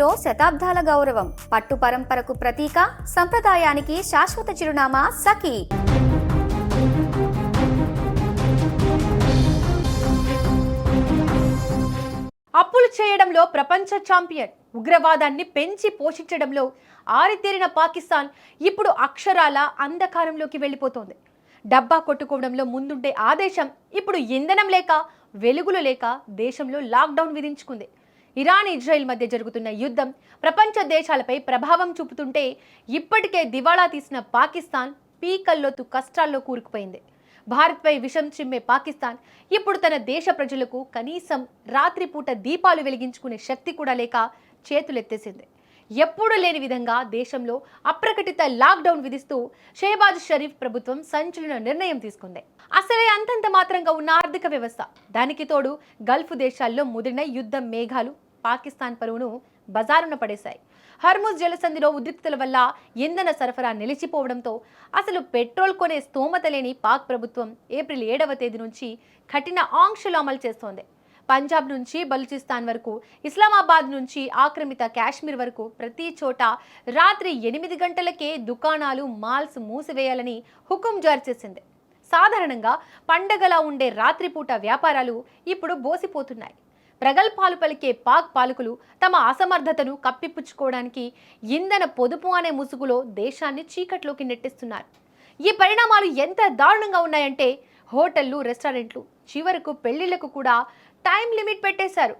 ముసుగులో శతాబ్దాల గౌరవం, పట్టు పరంపరకు ప్రతీక, సంప్రదాయానికి శాశ్వత చిరునామా సఖీ. అప్పులు చేయడంలో ప్రపంచ ఛాంపియన్, ఉగ్రవాదాన్ని పెంచి పోషించడంలో ఆరితేరిన పాకిస్తాన్ ఇప్పుడు అక్షరాల అంధకారంలోకి వెళ్ళిపోతోంది. డబ్బా కొట్టుకోవడంలో ముందుండే ఆ దేశం ఇప్పుడు ఇంధనం లేక, వెలుగులు లేక దేశంలో లాక్డౌన్ విధించుకుంది. ఇరాన్ ఇజ్రాయెల్ మధ్య జరుగుతున్న యుద్ధం ప్రపంచ దేశాలపై ప్రభావం చూపుతుంటే ఇప్పటికే దివాళా తీసిన పాకిస్తాన్ పీకల్లోతు కష్టాల్లో కూరుకుపోయింది. భారత్పై విషం చిమ్మే పాకిస్తాన్ ఇప్పుడు తన దేశ ప్రజలకు కనీసం రాత్రిపూట దీపాలు వెలిగించుకునే శక్తి కూడా లేక చేతులెత్తేసింది. ఎప్పుడూ లేని విధంగా దేశంలో అప్రకటిత లాక్డౌన్ విధిస్తూ షెహబాజ్ షరీఫ్ ప్రభుత్వం సంచలన నిర్ణయం తీసుకుంది. అసలే అంతంత మాత్రంగా ఉన్న ఆర్థిక వ్యవస్థ, దానికి తోడు గల్ఫ్ దేశాల్లో ముదిరిన యుద్ధ మేఘాలు పాకిస్తాన్ పరువును బజారున పడేశాయి. హర్ముజ్ జలసంధిలో ఉద్రిక్తతల వల్ల ఇంధన సరఫరా నిలిచిపోవడంతో అసలు పెట్రోల్ కొనే స్తోమత లేని పాక్ ప్రభుత్వం ఏప్రిల్ 7వ తేదీ నుంచి కఠిన ఆంక్షలు అమలు చేస్తోంది. పంజాబ్ నుంచి బలూచిస్తాన్ వరకు, ఇస్లామాబాద్ నుంచి ఆక్రమిత కాశ్మీర్ వరకు ప్రతి చోట రాత్రి 8 గంటలకే దుకాణాలు, మాల్స్ మూసివేయాలని హుకుం జారీ చేసింది. సాధారణంగా పండగలా ఉండే రాత్రిపూట వ్యాపారాలు ఇప్పుడు బోసిపోతున్నాయి. ప్రగల్భాలు పలికే పాక్ పాలకులు తమ అసమర్థతను కప్పిపుచ్చుకోవడానికి ఇంధన పొదుపు అనే ముసుగులో దేశాన్ని చీకట్లోకి నెట్టిస్తున్నారు. ఈ పరిణామాలు ఎంత దారుణంగా ఉన్నాయంటే హోటళ్లు, రెస్టారెంట్లు, చివరకు పెళ్లిళ్లకు కూడా టైం లిమిట్ పెట్టేశారు.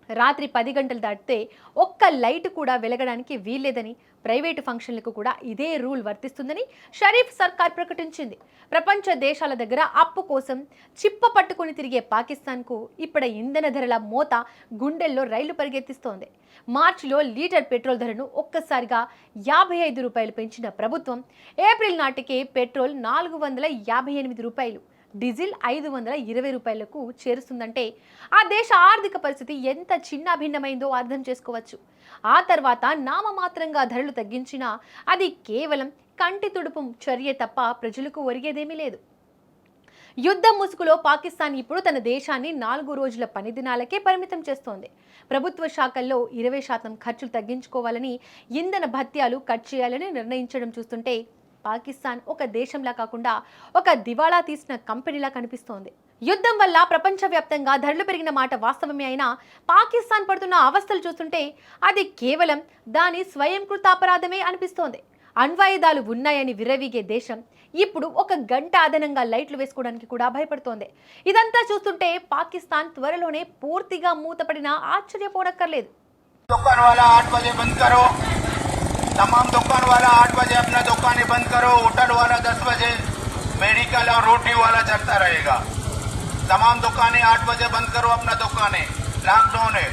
రాత్రి 10 గంటలు దాటితే ఒక్క లైట్ కూడా వెలగడానికి వీల్లేదని, ప్రైవేటు ఫంక్షన్లకు కూడా ఇదే రూల్ వర్తిస్తుందని షరీఫ్ సర్కార్ ప్రకటించింది. ప్రపంచ దేశాల దగ్గర అప్పు కోసం చిప్ప పట్టుకుని తిరిగే పాకిస్తాన్కు ఇప్పుడు ఇంధన ధరల మోత గుండెల్లో రైలు పరిగెత్తిస్తోంది. మార్చిలో లీటర్ పెట్రోల్ ధరను ఒక్కసారిగా 55 రూపాయలు పెంచిన ప్రభుత్వం ఏప్రిల్ నాటికి పెట్రోల్ 458 రూపాయలు, డీజిల్ 520 రూపాయలకు చేరుస్తుందంటే ఆ దేశ ఆర్థిక పరిస్థితి ఎంత చిన్నాభిన్నమైందో అర్థం చేసుకోవచ్చు. ఆ తర్వాత నామమాత్రంగా ధరలు తగ్గించినా అది కేవలం కంటి తుడుపు చర్య తప్ప ప్రజలకు ఒరిగేదేమీ లేదు. యుద్ధం ముసుగులో పాకిస్తాన్ ఇప్పుడు తన దేశాన్ని 4 రోజుల పని దినాలకే పరిమితం చేస్తోంది. ప్రభుత్వ శాఖల్లో 20% ఖర్చులు తగ్గించుకోవాలని, ఇంధన భత్యాలు కట్ చేయాలని నిర్ణయించడం చూస్తుంటే పాకిస్తాన్ ఒక దేశంలా కాకుండా ఒక దివాళా తీసిన కంపెనీలా కనిపిస్తోంది. యుద్ధం వల్ల ప్రపంచవ్యాప్తంగా ధరలు పెరిగిన మాట వాస్తవమే అయినా పాకిస్తాన్ పడుతున్న అవస్థలు చూస్తుంటే అది కేవలం దాని స్వయం కృతాపరాధమే అనిపిస్తోంది. అణ్వాయుధాలు ఉన్నాయని విర్రవీగే దేశం ఇప్పుడు 1 గంట అదనంగా లైట్లు వేసుకోవడానికి కూడా భయపడుతోంది. ఇదంతా చూస్తుంటే పాకిస్తాన్ త్వరలోనే పూర్తిగా మూతపడినా ఆశ్చర్యపోనక్కర్లేదు. तमाम दुकान वाला 8 बजे अपना दुकानें बंद करो, होटल वाला 10 बजे, मेडिकल और रोटी वाला चलता रहेगा. तमाम दुकानें 8 बजे बंद करो अपना दुकानें. लॉकडाउन है.